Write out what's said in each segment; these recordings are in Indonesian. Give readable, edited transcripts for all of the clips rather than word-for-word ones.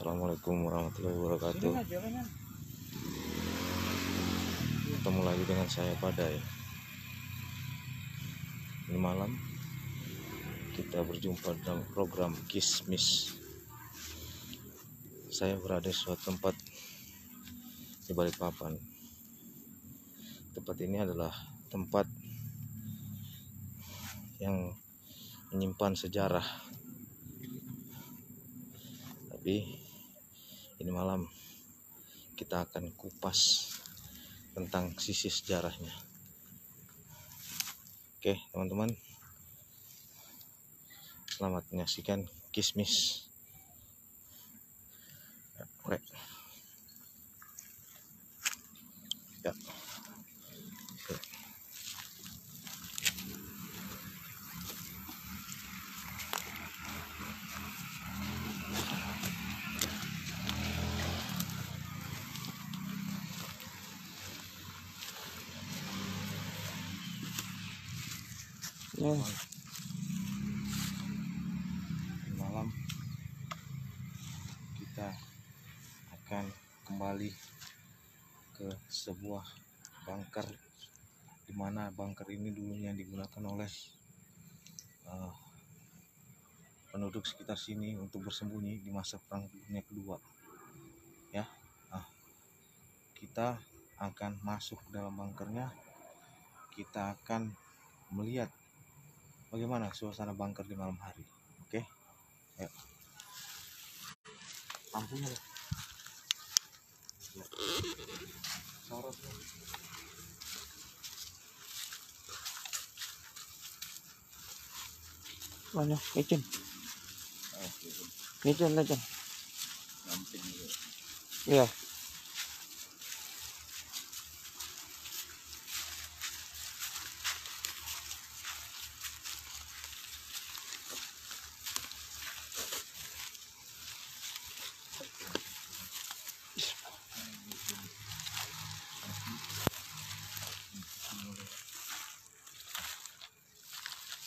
Assalamualaikum warahmatullahi wabarakatuh. Ketemu lagi dengan saya Padai. Ini malam kita berjumpa dalam program Kismis. Saya berada di suatu tempat di Balikpapan. Tempat ini adalah tempat yang menyimpan sejarah. Tapi ini malam kita akan kupas tentang sisi sejarahnya. Oke teman-teman, selamat menyaksikan Kismis. Ya. Malam kita akan kembali ke sebuah bunker, di mana bunker ini dulunya digunakan oleh penduduk sekitar sini untuk bersembunyi di masa Perang Dunia Kedua. Ya, kita akan masuk ke dalam bunkernya. Kita akan melihat bagaimana suasana bunker di malam hari. Oke, ayo. Lampunya ya. Sorotnya. Mana? Lecen. Lecen. Lampin dulu. Iya.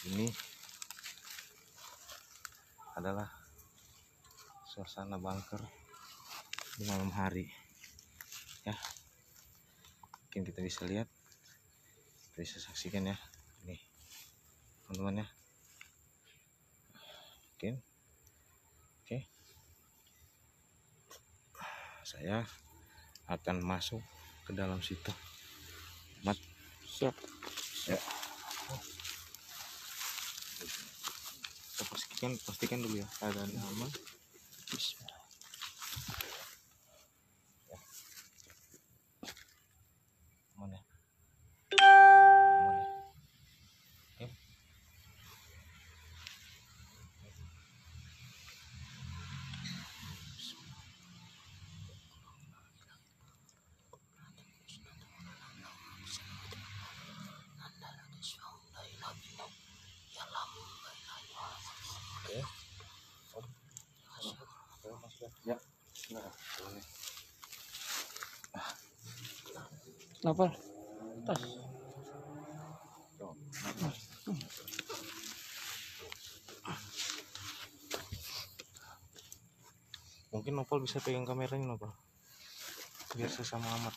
Ini adalah suasana bunker di malam hari. Ya, mungkin kita bisa lihat, kita bisa saksikan ya. Ini teman-teman ya. Mungkin, oke. Saya akan masuk ke dalam situ. Mat, Siap. ya. Kita pastikan dulu ya keadaannya aman. Bismillah. Ya. Aman ya. Aman ya. Oke. Ya. Apa? Tas. Mungkin Nopal bisa pegang kameranya Nopal, biar sesama amat.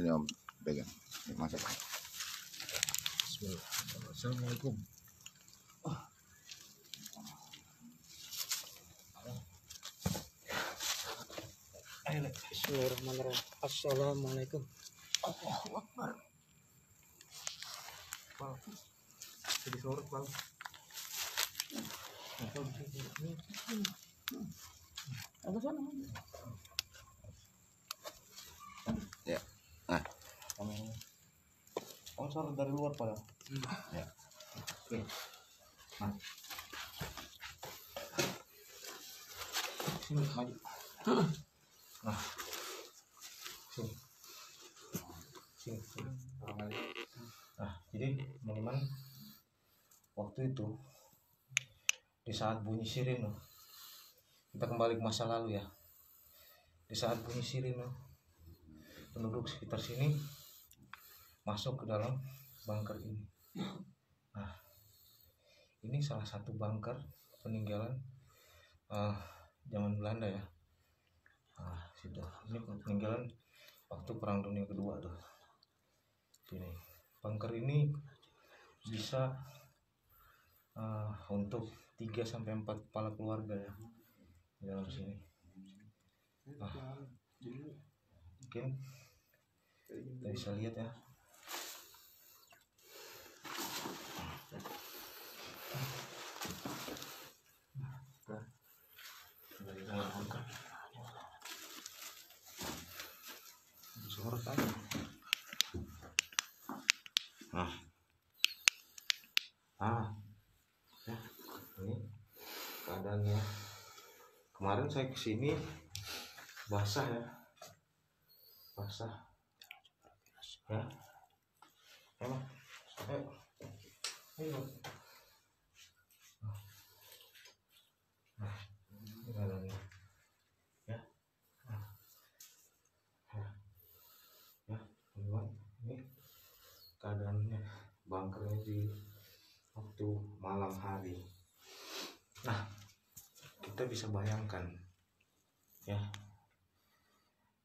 Ini Om pegang. Masuk. Bismillah. Assalamualaikum. Bismillahirrahmanirrahim. Assalamualaikum. Allahu Akbar. Pal, jadi sorot Pal. Ada sana. Ya. Nah, Kameranya. Oh, sorot dari luar Pal. ya. Oke. Nah. Sini maju. Nah. Sini. Nah, jadi teman-teman, waktu itu di saat bunyi sirine, kita kembali ke masa lalu ya. Di saat bunyi sirine, penduduk sekitar sini masuk ke dalam bunker ini. Nah, ini salah satu bunker peninggalan zaman Belanda ya. Situ. Ini peninggalan waktu Perang Dunia Kedua tuh. Ini bunker ini bisa untuk 3-4 kepala keluarga ya di dalam sini. Mungkin kita bisa lihat ya. Dari dalam bunker. Sorot aja. Ya, ini keadaannya. Kemarin saya kesini basah ya, emang ayo. Ini keadaannya ya, teman-teman, ini keadaannya bunkernya di waktu malam hari. Nah, kita bisa bayangkan ya,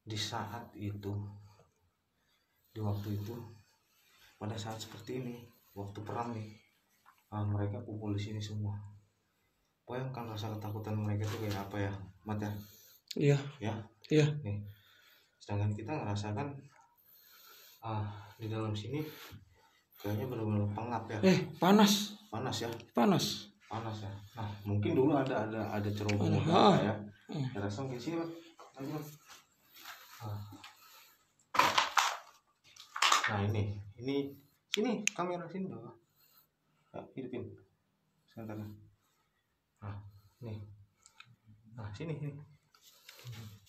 di saat itu, di waktu itu, pada saat seperti ini, waktu perang nih, mereka kumpul di sini semua. Bayangkan rasa ketakutan mereka itu kayak apa ya, Mat ya? Iya. Nih, sedangkan kita ngerasakan di dalam sini kayaknya benar-benar pengap ya. Panas ya. panas Ya. Nah, mungkin dulu ada cerobong ya. Saya rasa mungkin sini, Pak. Nah, ini sini kamera sini dong. Ya, hidupin. Sebentar. Nah, nih. Nah, sini.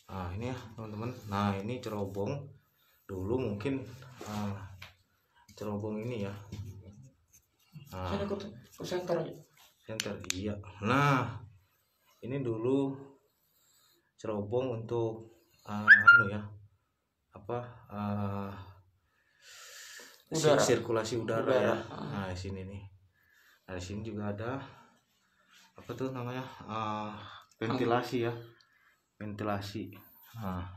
Nah, ini ya, teman-teman. Nah, ini cerobong dulu mungkin cerobong ini ya. Nah, saya ikut ke center iya. Nah, ini dulu cerobong untuk udara. Sirkulasi udara ya. Nah, di sini nih. Nah, di sini juga ada apa tuh namanya? Ventilasi ya. Ventilasi. Nah,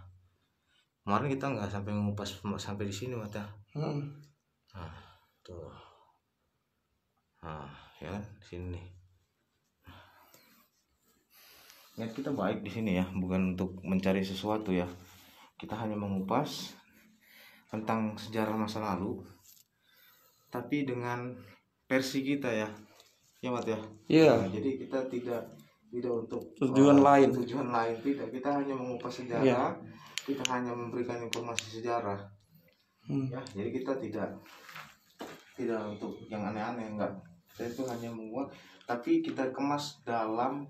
kemarin kita nggak sampai ngupas sampai di sini, Mata. Nah, tuh. Nah, ya kan, sini nih. Niat kita baik di sini ya, bukan untuk mencari sesuatu ya. Kita hanya mengupas tentang sejarah masa lalu, tapi dengan versi kita ya, Mat ya. Iya. Nah, jadi kita tidak untuk Tujuan lain tidak. Kita hanya mengupas sejarah. Iya. Kita hanya memberikan informasi sejarah. Ya, jadi kita tidak untuk yang aneh-aneh, enggak. Kita itu hanya membuat, tapi kita kemas dalam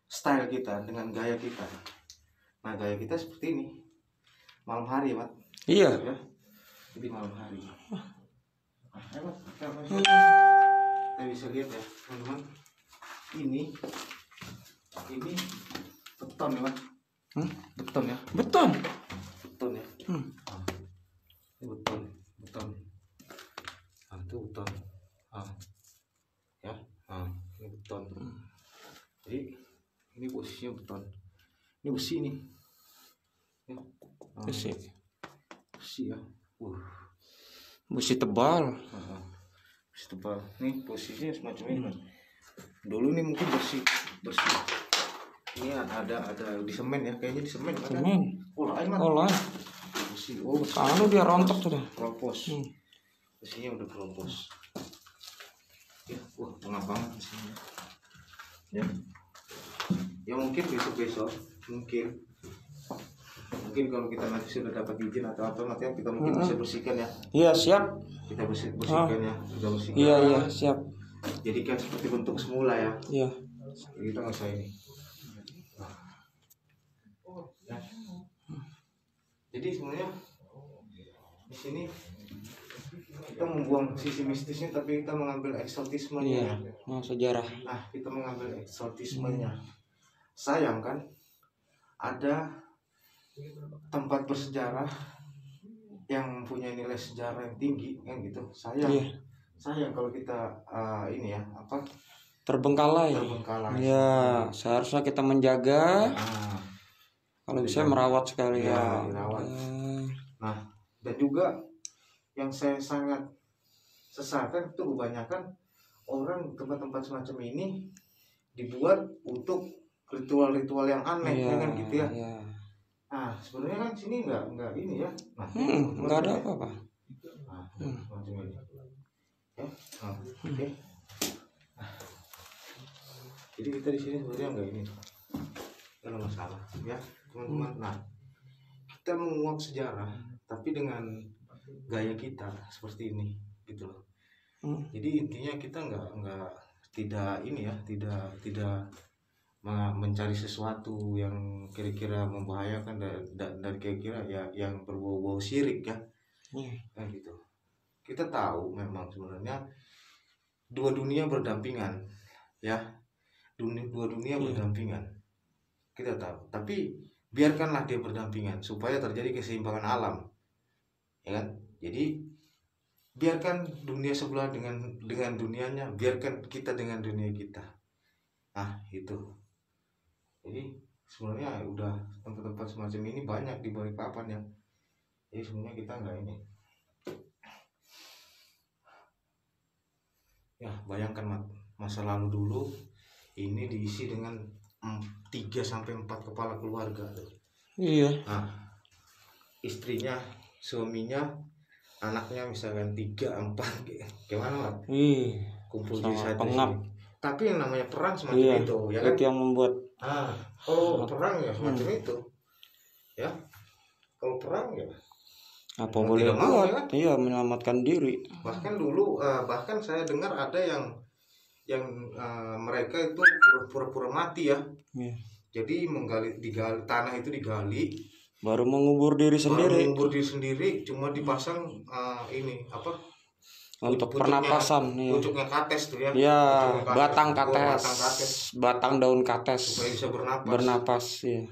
style kita, dengan gaya kita. Nah, gaya kita seperti ini. Malam hari, Mat. Iya. Ya. Jadi malam hari. Kita bisa lihat ya, teman-teman. Ini beton ya, Mat. Beton ya. Beton ya. Ini beton. Nah, itu beton. Ya. Ini beton. Jadi ini posisinya beton. Ini besi nih. Ya. besi ya. besi tebal. Besi tebal. Nih posisinya semacam ini, Mas. Dulu nih mungkin besi. Ini ada di semen ya, kayaknya di semen. Semen. Lain, Mas. Lain. Besi. Kalau dia rontok sudah. Keropos. Besinya udah keropos. Ya, pengap banget besinya. Ya mungkin besok mungkin kalau kita nanti sudah dapat izin atau apa, nanti kita mungkin bisa bersihkan ya. Iya, siap. Kita bersihkan ya. Kita bersihkan. Iya, siap. Jadikan seperti bentuk semula ya. Iya. Jadi kita nggak usah ini. Ya. Jadi sebenarnya di sini kita membuang sisi mistisnya, tapi kita mengambil eksotismenya. Iya. Sejarah. Nah, kita mengambil eksotismenya. Sayang kan, ada tempat bersejarah yang punya nilai sejarah yang tinggi kan gitu. Sayang kalau kita terbengkalai. Ya, seharusnya kita menjaga. Nah, Kalau bisa merawat sekali ya, ya. dirawat. Nah, dan juga yang saya sangat sesalkan itu kebanyakan orang tempat-tempat semacam ini dibuat untuk ritual-ritual yang aneh, Iya, ya kan gitu ya. iya. Nah, sebenarnya kan sini nggak ini ya. Nah, Nggak ada apa-apa. Nah, semacam ini. Ya, nah, oke. Nah, jadi kita di sini sebenarnya nggak ini, nggak ada masalah, ya teman-teman. Nah, kita menguak sejarah, tapi dengan gaya kita seperti ini, gitu loh. Jadi intinya kita tidak ini ya, tidak mencari sesuatu yang kira-kira membahayakan dan kira-kira ya yang berbau-bau syirik ya, kan gitu. Kita tahu memang sebenarnya dua dunia berdampingan, ya, dua dunia berdampingan. Kita tahu, tapi biarkanlah dia berdampingan supaya terjadi keseimbangan alam, ya kan? Jadi biarkan dunia sebelah dengan dunianya, biarkan kita dengan dunia kita. Nah itu. Jadi sebenarnya udah tempat-tempat semacam ini banyak di Balikpapan ya. Jadi sebenarnya kita nggak ini. Ya bayangkan masa lalu dulu ini diisi dengan 3-4 kepala keluarga. Iya. Nah istrinya, suaminya, anaknya misalkan 3-4, gimana Mat? Kumpul di satu sini. Tapi yang namanya perang semacam itu, ya kan? Itu yang membuat. Kalau perang ya semacam itu, ya. Kalau perang ya. Apa boleh buat? Ya kan? Iya, menyelamatkan diri. Bahkan dulu, bahkan saya dengar ada yang mereka itu pura-pura mati ya. Iya. Jadi digali tanah itu digali. Baru mengubur diri sendiri. Cuma dipasang ini apa? Untuk pernapasan, pucuknya kates tuh ya. Ya, batang kates. Batang daun kates. Supaya bisa bernapas ya.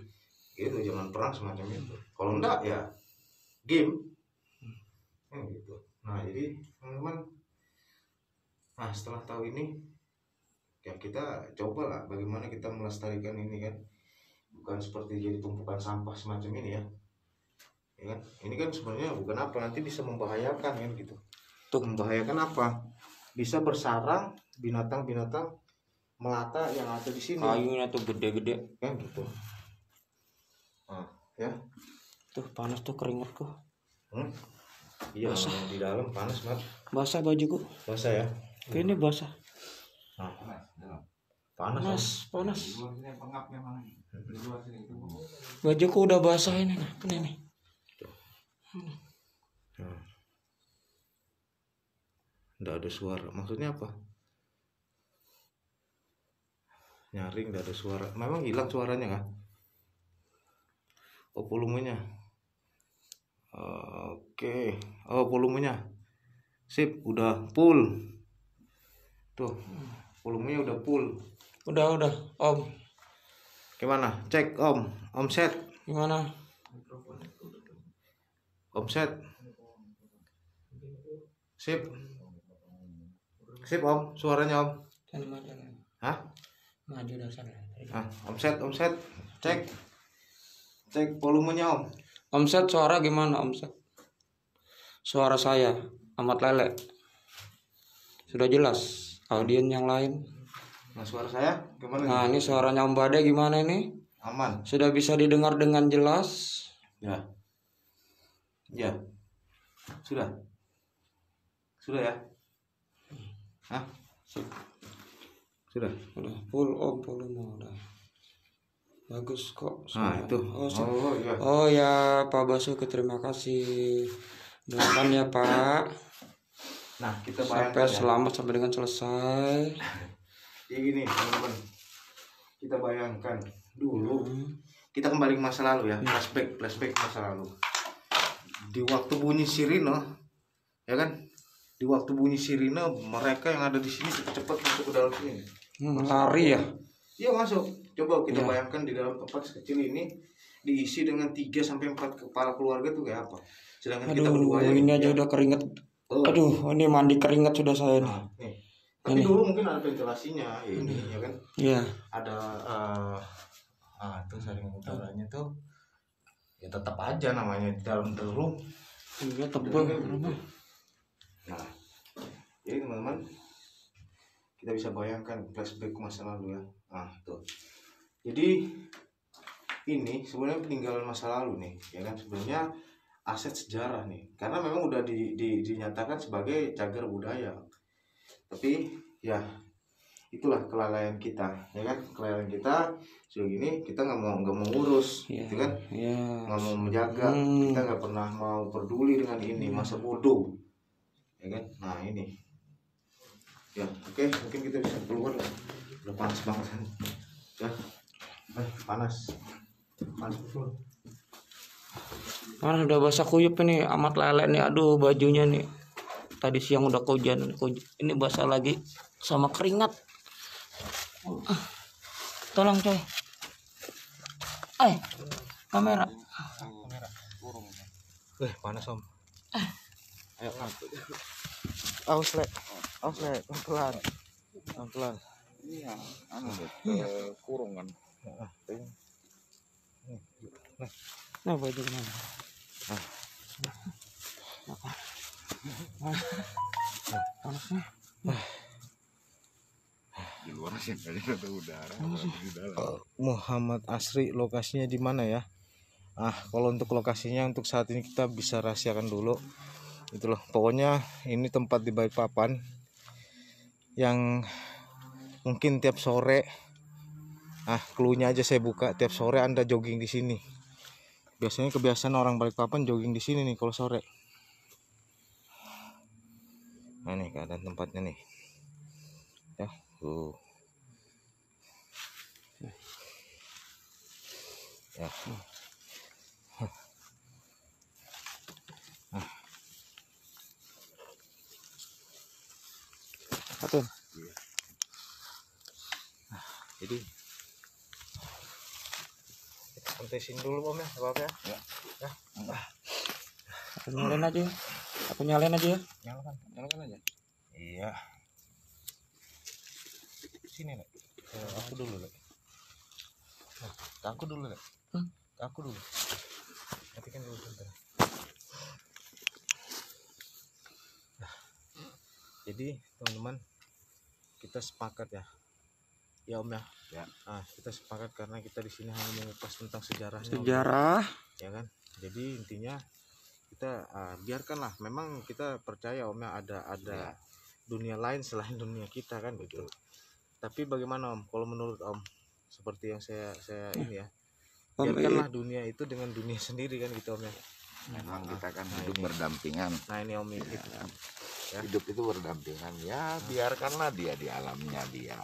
Itu jangan perang semacam itu. Kalau enggak ya game. Gitu. Nah, jadi teman-teman, nah setelah tahu ini ya kita cobalah bagaimana kita melestarikan ini kan. Bukan seperti jadi tumpukan sampah semacam ini ya. Ya kan? Ini kan sebenarnya bukan apa, nanti bisa membahayakan kan gitu. Membahayakan apa? Bisa bersarang binatang-binatang melata yang ada di sini. Kayunya tuh gede-gede kan gitu. Nah, ya. Tuh panas tuh keringatku. Iya, di dalam panas, Mat. Basah bajuku. Basah ya? Ini basah. Nah, panas. Bajuku udah basah ini nih. Nggak ada suara, maksudnya apa? Nyaring nggak ada suara, memang hilang suaranya kan? Oh volumenya, oke. Oh volumenya, sip, udah full. Tuh, volumenya udah full. Udah, Om. Gimana? Cek Om, omset. Gimana? Omset. Sip Om, suaranya Om. Hah? Maju dasar. Omset. Cek volumenya Om. Omset suara gimana omset? Suara saya amat lele. Sudah jelas. Audien yang lain. Nah suara saya gimana? Nah ini suaranya Om Bade gimana ini? Aman. Sudah bisa didengar dengan jelas? Ya. Sudah ya. Hah? Sudah full Om, volume udah bagus kok. Nah itu. Iya. Oh ya Pak Basuki, terima kasih. Doakan ya Pak. Nah kita sampai selamat sampai dengan selesai. Jadi gini teman-teman, kita bayangkan dulu. Kita kembali ke masa lalu ya. Flashback masa lalu. Di waktu bunyi sirine, ya kan? Di waktu bunyi sirine, mereka yang ada di sini cepat masuk ke dalam sini. Lari ya? Iya masuk. Coba kita bayangkan di dalam tempat sekecil ini diisi dengan 3-4 kepala keluarga tuh kayak apa? Sedangkan kita berdua ini aja udah keringet. Aduh, ini mandi keringet sudah saya nih. Tapi Ini. dulu mungkin ada ventilasinya ini ya kan. Iya. Ada tuh saringan udaranya tuh ya tetap aja namanya di dalam telur. Iya tebel. Nah, jadi teman-teman kita bisa bayangkan flashback ke masa lalu ya. Nah, tuh. Jadi ini sebenarnya peninggalan masa lalu nih, ya kan, sebenarnya aset sejarah nih. Karena memang udah dinyatakan sebagai cagar budaya. Tapi ya itulah kelalaian kita, ya kan, kelalaian kita sudah gini, kita nggak mau ngurus, Iya. gitu kan, Iya. nggak mau menjaga, kita nggak pernah mau peduli dengan ini, masa bodoh, ya kan. Nah ini, ya oke, mungkin kita bisa keluar, udah panas banget, ya, panas betul. Mana udah basah kuyup ini, amat lelek nih. Aduh bajunya nih. Tadi siang udah kehujan. Ini basah lagi sama keringat. Tolong coy. Kamera. Panas om. Ayo awas le, pelan pelan. Iya, kurung kan. Nah baju kemana? Panasnya. Di luar sih kayaknya ada udara, di dalam. Muhammad Asri, lokasinya di mana ya? Kalau untuk lokasinya untuk saat ini kita bisa rahasiakan dulu. Itu loh, pokoknya ini tempat di Balikpapan yang mungkin tiap sore, cluenya aja saya buka, tiap sore Anda jogging di sini. Biasanya kebiasaan orang Balikpapan jogging di sini nih kalau sore. Nah nih keadaan tempatnya nih. Ya, tuh. Ya. Atun. Jadi kontesin dulu om ya, apa ya? Ya. Aku nyalain aja. Aku nyalain aja ya. Nyalakan aja. Iya. Sini Lek. Aku dulu Lek. Aku dulu Lek. Aku dulu. Matikan dulu bentar. Jadi teman-teman kita sepakat ya. Ya om ya. Ya. Kita sepakat karena kita di sini hanya mengupas tentang sejarahnya. Sejarah. Ya kan. Jadi intinya kita biarkanlah. Memang kita percaya om ya ada Ya. dunia lain selain dunia kita kan gitu. Tapi bagaimana om? Kalau menurut om seperti yang saya ini ya. Biarkanlah dunia itu dengan dunia sendiri kan gitu om ya. Memang kita kan hidup berdampingan. Nah ini om itu. Ya. Hidup itu berdampingan, ya biarkanlah dia di alamnya dia,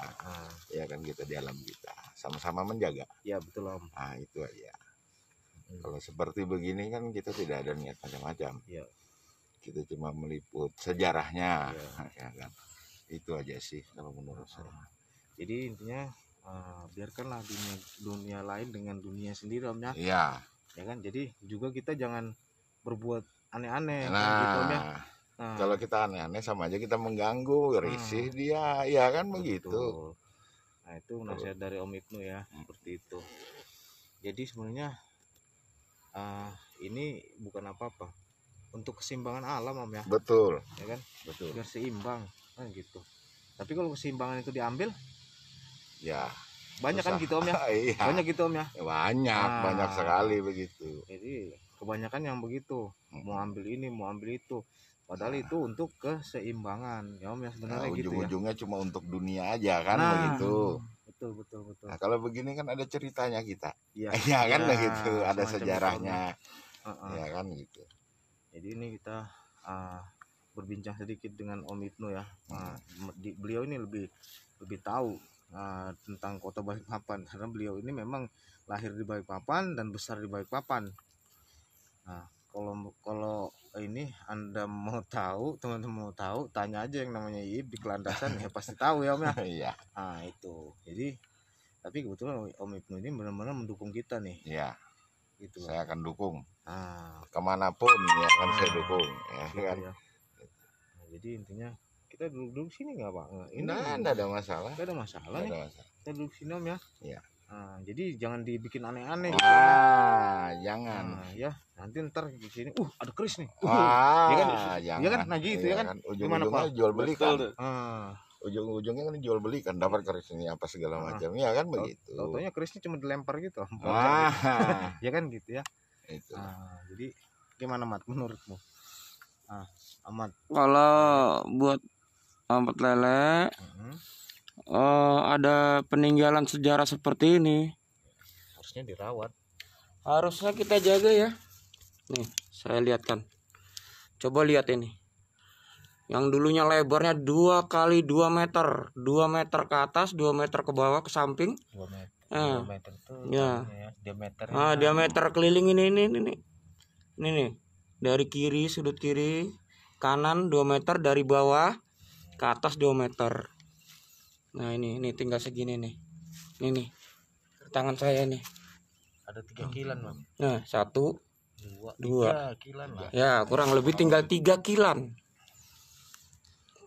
ya kan, kita di alam kita, sama-sama menjaga. Ya betul om. Itu aja. Kalau seperti begini kan kita tidak ada niat macam-macam. Ya. Kita cuma meliput sejarahnya, ya kan. Itu aja sih kalau menurut saya. Jadi intinya biarkanlah dunia lain dengan dunia sendiri om ya. Iya. Ya kan. Jadi juga kita jangan berbuat aneh-aneh Nah, kan, gitu om ya. Kalau kita aneh-aneh sama aja kita mengganggu, risih dia, ya kan begitu. Betul. Nah itu nasihat dari Om Ibnu ya, seperti itu. Jadi sebenarnya ini bukan apa-apa, untuk keseimbangan alam om ya. Betul. Ya kan, betul. Biar seimbang kan gitu. Tapi kalau keseimbangan itu diambil, ya banyak susah. kan gitu om ya. Iya. Banyak gitu om ya. Banyak sekali begitu. Jadi kebanyakan yang begitu, mau ambil ini, mau ambil itu. Padahal itu untuk keseimbangan ya om ya sebenarnya gitu ya. Ujung-ujungnya cuma untuk dunia aja kan begitu. Betul. Nah kalau begini kan ada ceritanya kita. Iya. Ya kan Ya, begitu, ada semacam sejarahnya. Ya kan gitu. Jadi ini kita berbincang sedikit dengan Om Ibnu ya. Beliau ini lebih tahu tentang kota Balikpapan karena beliau ini memang lahir di Balikpapan dan besar di Balikpapan. Nah, kalau ini Anda mau tahu, teman-teman mau tahu, tanya aja yang namanya Iib di Kelandasan ya pasti tahu ya Om ya. Iya. Itu. Jadi tapi kebetulan Om Ibnu ini benar-benar mendukung kita nih. Iya. Gitu. Saya akan dukung. Nah, kemanapun ya kan saya dukung ya gitu kan. Ya. Nah, jadi intinya kita duduk sini nggak Pak? Ini Nggak ada masalah. nggak ada masalah Nggak nih. ada masalah. Kita duduk sini Om ya. Iya. Nah, jadi jangan dibikin aneh-aneh. Jangan. Nah, ya nanti ntar di sini, ada keris nih. Wah, ya kan? jangan. Ya kan? Nah gitu ya kan? Gimana Ujung-ujungnya Pak? jual beli kan. Ujung-ujungnya kan jual beli kan, dapat keris ini apa segala macam. Ya kan begitu. Taunya kerisnya cuma dilempar gitu. Ya kan gitu ya. Itu. Jadi gimana Mat menurutmu? Amat. Kalau buat Ahmad Lele ada peninggalan sejarah seperti ini, Harusnya dirawat. harusnya kita jaga ya. Nih, saya lihatkan. Coba lihat ini. Yang dulunya lebarnya 2 kali 2 meter, 2 meter ke atas, 2 meter ke bawah ke samping. 2 meter. Ah. 2 meter itu Ya. diameter. Diameter keliling ini nih. Dari kiri, sudut kiri, kanan 2 meter, dari bawah ke atas 2 meter. Nah, ini tinggal segini nih. Ini nih. Tangan saya nih. Ada 3 kilan, Bang. Nah, 1, 2. 3 kilan lah. Ya, kurang lebih tinggal 3 kilan.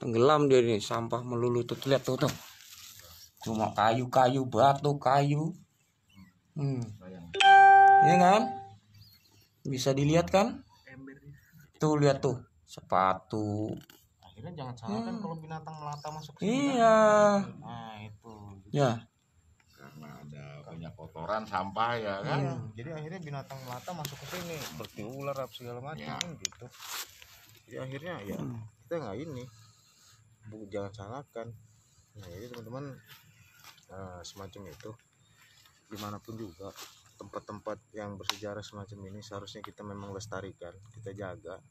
Tenggelam dia nih, sampah melulu tuh. Lihat tuh. Cuma kayu, batu, kayu. Iya kan? Bisa dilihat kan? Tuh lihat tuh, sepatu. Akhirnya jangan salahkan kalau binatang melata masuk ke sini. Iya. Nah, itu. Ya. Karena ada banyak kotoran, sampah ya kan. Iya, jadi akhirnya binatang melata masuk ke sini seperti ular apa segala macam Ya. kan gitu. Jadi akhirnya ya kita nggak ini. Jangan salahkan. Nah, jadi teman-teman semacam itu dimanapun juga tempat-tempat yang bersejarah semacam ini seharusnya kita memang lestarikan, kita jaga.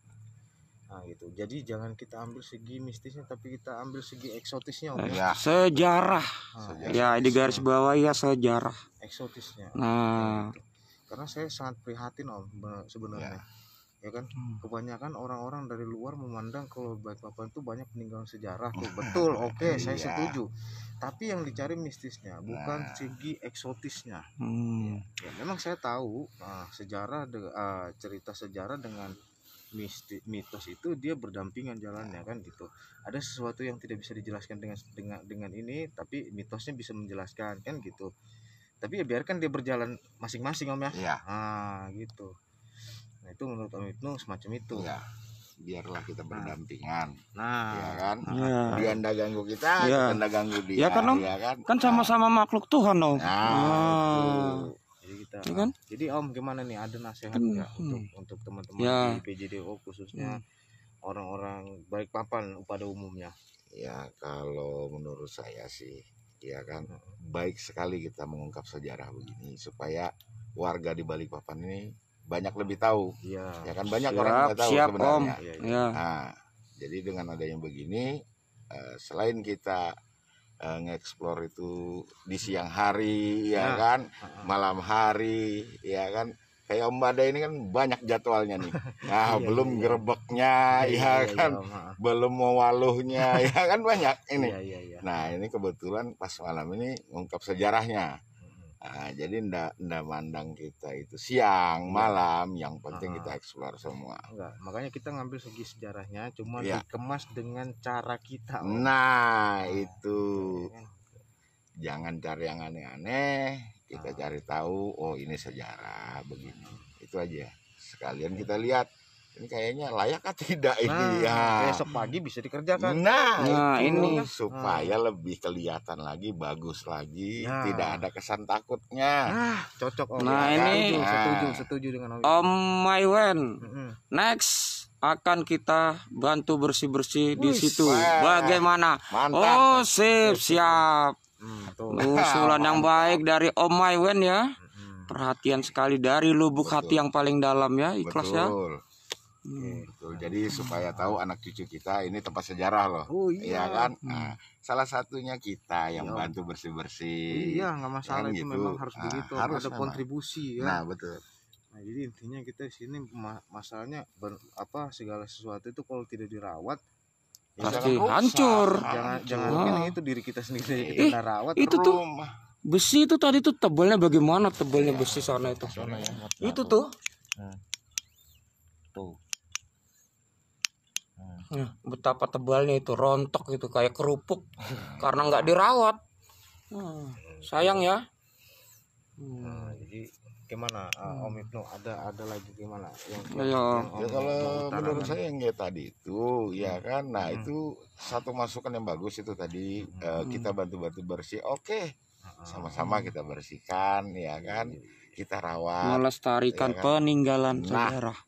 Nah gitu. Jadi jangan kita ambil segi mistisnya, tapi kita ambil segi eksotisnya Om ya. Ya. Sejarah. Ya, di garis bawah ya sejarah. Eksotisnya. Nah, Gitu. Karena saya sangat prihatin Om sebenarnya. Ya kan, kebanyakan orang-orang dari luar memandang kalau Balikpapan itu banyak peninggalan sejarah tuh. Betul, oke, saya setuju. Tapi yang dicari mistisnya, bukan segi eksotisnya. Ya, memang saya tahu sejarah cerita sejarah dengan mitos itu dia berdampingan jalannya kan gitu. Ada sesuatu yang tidak bisa dijelaskan dengan ini, tapi mitosnya bisa menjelaskan kan gitu. Tapi ya biarkan dia berjalan masing-masing Om ya. Iya. Gitu. Nah itu menurut Om Ibnu semacam itu. Ya. Biarlah kita berdampingan. Nah, Ya kan? ya. Dia anda ganggu kita, Ya. kita anda ganggu dia. Ya kan, Om? Ya kan? Kan sama-sama makhluk Tuhan, Om. Nah, jadi kita. Ya kan? Jadi Om gimana nih? Ada nasihat nggak untuk teman-teman Ya. di PJDO khususnya orang-orang Balikpapan pada umumnya? ya kalau menurut saya sih, ya kan, baik sekali kita mengungkap sejarah begini supaya warga di Balikpapan ini banyak lebih tahu. Iya. Ya kan banyak orang yang nggak tahu Siap, Om. sebenarnya. Ya. Nah, jadi dengan adanya begini, selain kita nge-explore itu di siang hari, ya kan, malam hari, ya kan, kayak Om Bada ini kan banyak jadwalnya nih. Nah, belum gerebeknya, ya kan, belum mewaluhnya, ya kan banyak ini. Iya. Nah, ini kebetulan pas malam ini ngungkap sejarahnya. Nah, jadi ndak mandang kita itu siang, malam, yang penting kita explore semua. Enggak, makanya kita ngambil segi sejarahnya, cuma Iya. dikemas dengan cara kita. Om. Nah, itu Ya kan? jangan cari yang aneh-aneh, kita cari tahu, oh ini sejarah begini. Itu aja. Sekalian kita lihat ini kayaknya layak atau tidak ini ya. Besok pagi bisa dikerjakan. Nah, ini. supaya lebih kelihatan lagi, bagus lagi, Ya. tidak ada kesan takutnya. Cocok Om. Nah, Ya, ini. setuju dengan Om. Om Maiwen. Mm-mm. Next akan kita bantu bersih-bersih di Wih, situ. wah. Bagaimana? Mantap. Oh, siap. Tuh. Usulan yang baik dari Om Maiwen ya. Mm. Perhatian sekali dari lubuk hati yang paling dalam ya, ikhlas ya. Betul. Betul. Jadi supaya tahu anak cucu kita ini tempat sejarah loh. Oh iya. Iya kan? Nah, salah satunya kita yang Iya. bantu bersih-bersih. Iya, nggak masalah Kan itu gitu. memang harus Nah, begitu. harus Ada memang. kontribusi ya. Nah, betul. Nah, jadi intinya kita di sini masalahnya segala sesuatu itu kalau tidak dirawat ya Pasti Jangan rusak. hancur. jangan Ah. kan itu diri kita sendiri Ih, kita rawat. itu tuh Rumah. besi itu tadi tuh tebalnya bagaimana, tebalnya besi sana itu. Itu tuh. Tuh. Nah, betapa tebalnya itu, rontok itu kayak kerupuk karena nggak dirawat. Sayang ya. Nah, jadi gimana Om Ibnu, ada lagi gimana yang Ayo. Ya, kalau menurut saya yang kayak tadi itu ya kan, nah itu satu masukan yang bagus itu tadi, kita bantu-bantu bersih, oke, sama-sama kita bersihkan ya kan, kita rawat Melestarikan ya kan? peninggalan Nah, sejarah.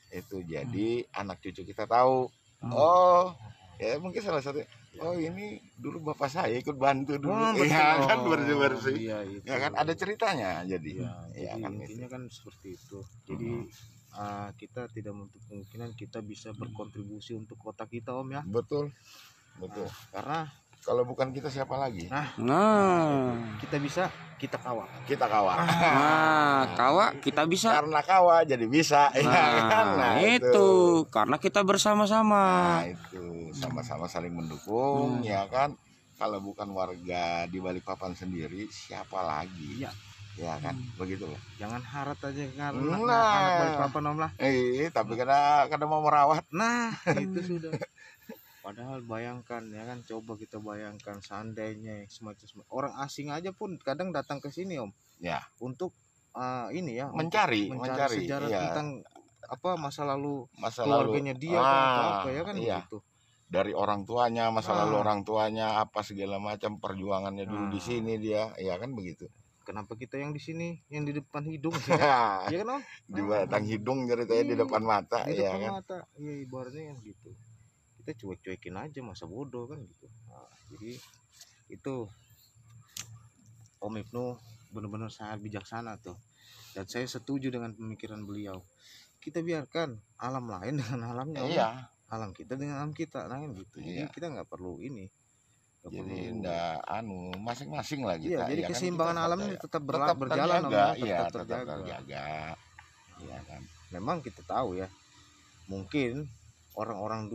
itu jadi anak cucu kita tahu, oh ya mungkin salah satu, oh ini dulu bapak saya ikut bantu dulu, ya kan, bersih-bersih Iya, itu. ya kan, ada ceritanya jadi Ya, ya jadi kan intinya kan seperti itu. Jadi kita tidak menutup kemungkinan kita bisa berkontribusi untuk kota kita, Om ya. betul betul. Karena Kalau bukan kita siapa lagi? Nah, kita kawal. Kita kawa. kawa kita bisa. Karena kawa jadi bisa. Ya kan? Nah, itu karena kita bersama-sama. Nah, itu sama-sama saling mendukung ya kan. Kalau bukan warga di Balikpapan sendiri siapa lagi? Iya. Ya kan, begitu loh. Jangan harap aja karena Nah. anak Balikpapan, Om lah. Tapi kadang mau merawat. Nah, itu sudah. Padahal bayangkan ya kan, coba kita bayangkan seandainya semacam orang asing aja pun kadang datang ke sini, Om. Ya. Untuk ini ya, Mencari sejarah iya. tentang apa masa lalu Masa keluarganya lalu. dia atau apa ya kan, Iya. begitu. Dari orang tuanya, masa lalu orang tuanya, apa segala macam perjuangannya dulu di sini dia, ya kan begitu. Kenapa kita yang di sini, yang di depan hidung sih? Ya kan, Om? Di batang hidung ceritanya di depan mata, Di ya depan kan. mata. Ya ibaratnya kan gitu. Kita cuek-cuekin aja, masa bodoh kan gitu. Nah, jadi itu Om Ibnu benar-benar sangat bijaksana tuh. Dan saya setuju dengan pemikiran beliau. Kita biarkan alam lain dengan alamnya. Om. Iya. Alam kita dengan alam kita, nah kan gitu. Jadi Iya. kita nggak perlu ini. Jadi enggak masing-masing lah Iya, kita. jadi kan, keseimbangan kita alam ini tetap berjalan, terjaga, Om, ya. iya, tetap tetap terjaga. terjaga. Iya kan. Memang kita tahu ya, mungkin orang-orang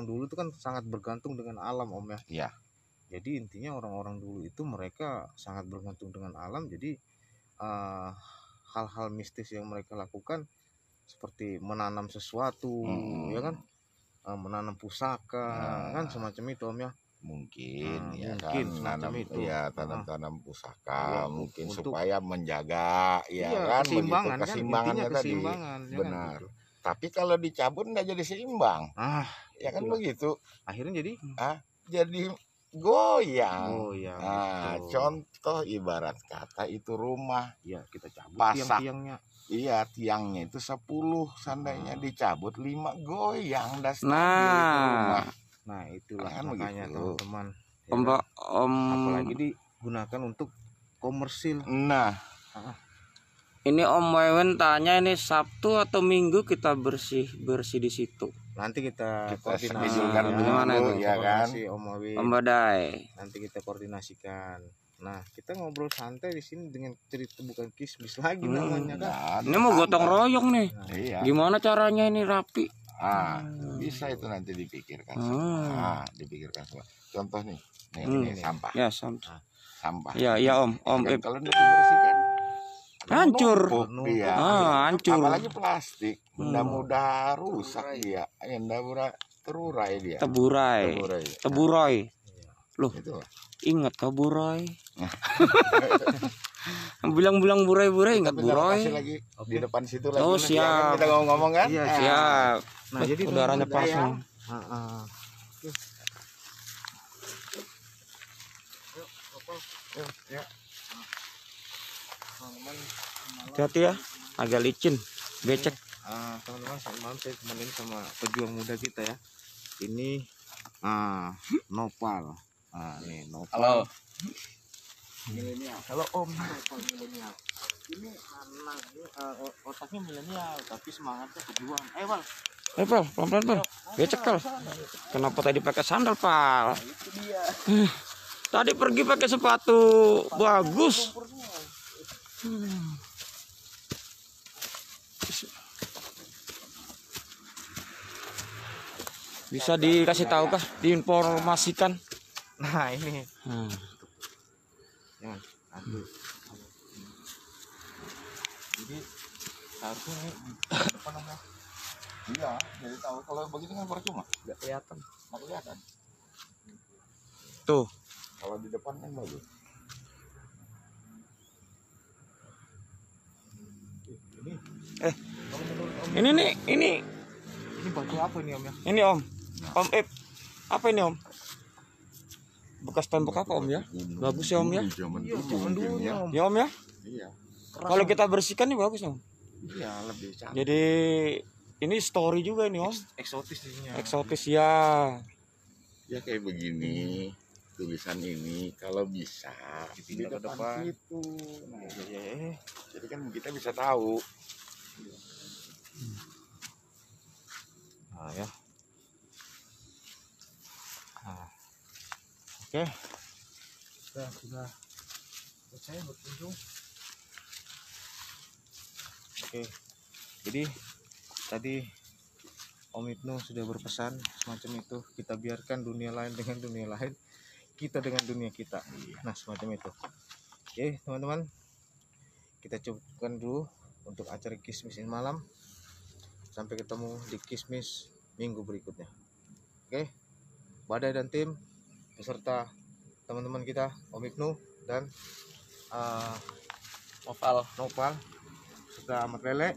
dulu itu kan sangat bergantung dengan alam, Om ya. Iya. Jadi intinya orang-orang dulu itu mereka sangat bergantung dengan alam. Jadi hal-hal mistis yang mereka lakukan seperti menanam sesuatu, ya kan, menanam pusaka, kan semacam itu, Om ya. Mungkin ya mungkin kan, semacam nanam, itu. ya tanam pusaka, Ya, mungkin untuk- supaya menjaga, ya Iya, kan, keseimbangan begitu, kan, keseimbangannya intinya tadi. keseimbangan, ya kan, Benar. gitu. Tapi kalau dicabut nggak jadi seimbang, ya kan itulah. begitu. Akhirnya Jadi goyang. oh ya, Nah, gitu. contoh ibarat kata itu rumah, Ya kita cabut pasak. tiang-tiangnya. iya tiangnya itu 10, seandainya dicabut 5 goyang dan stabil Nah. itu rumah. Nah itulah Kan makanya begitu. teman-teman. Ya Om, kan? Om, Apalagi digunakan untuk komersil. Nah, ini Om Wewen tanya ini Sabtu atau Minggu kita bersih di situ. Nanti kita koordinasi. schedule-kan ya. dulu, Gimana itu? ya kan. Koordinasi, Om Awi. Om Badai. Nanti kita koordinasikan. Nah kita ngobrol santai di sini dengan cerita bukan kismis lagi namanya kan. Nah, Ini mau gotong royong nih. Iya. Gimana caranya ini rapi? Bisa itu nanti dipikirkan. Dipikirkan semua. Contoh nih, ini sampah. Ya, sampah. Sampah. Ya, ya Om. Om, Kan kalau udah dibersihkan hancur. menumpuk dia. Hancur. Apalagi plastik, mudah rusak dia, mudah terurai dia. Teburai. Teburoy. Loh, Itu lah. ingat kau buroy. Bilang-bilang burai-burai ingat Tapi nggak buroy. kasih lagi di depan situ lagi. Oh, Ya kan, siap. kita ngomong-ngomong kan. Iya, Siap. Nah jadi Udaranya teman-teman, pasang. Ya. Hati-hati ya. Agak licin. Becek. Teman-teman malam saya temenin sama pejuang muda kita ya. Ini Nopal. Nih Nopal. Halo. Milenial. Halo Om. Nopal milenial. Ini anaknya otaknya milenial tapi semangatnya pejuang. Wal. Pal, pelan-pelan, Pal. Becek, Pal. Kenapa tadi pakai sandal, Pal? Itu dia. Tadi pergi pakai sepatu bagus. Bisa dikasih tahu kah? Diinformasikan. Nah ini. Jangan. Jadi seharusnya ini apa namanya? Iya, jadi tahu kalau begini kan percuma, nggak kelihatan. nggak kelihatan. Tuh, Kalau di depan kan bagus. ini nih, Ini batu apa ini Om ya? ini Om. Om Ip, apa ini Om? Bekas tembok apa Om ya? Bagus ya Om ya? Zaman Iya, dulu zaman mungkin dulu ya. Om. Ya Om ya? Iya. Kalau kita bersihkan nih bagus Om. Iya, lebih cantik. Jadi ini story juga nih Om. Eksotis jadinya. Eksotis ya. Ya kayak begini, tulisan ini kalau bisa di Dipindah ke depan depan. situ. Nah, jadi kan kita bisa tahu. Nah ya. Nah. Oke. Sudah selesai berkunjung. Oke. Jadi tadi Om Ibnu sudah berpesan semacam itu, kita biarkan dunia lain dengan dunia lain, kita dengan dunia kita. Nah, semacam itu. Oke, teman-teman. Kita cukupkan dulu untuk acara Kismis ini malam. Sampai ketemu di Kismis minggu berikutnya. Oke. Badai dan tim beserta teman-teman kita Om Ibnu dan Nopal serta Ahmad Lele.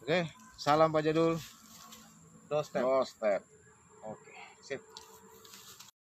Oke, salam Pak Jadul. Doorstep. Doorstep.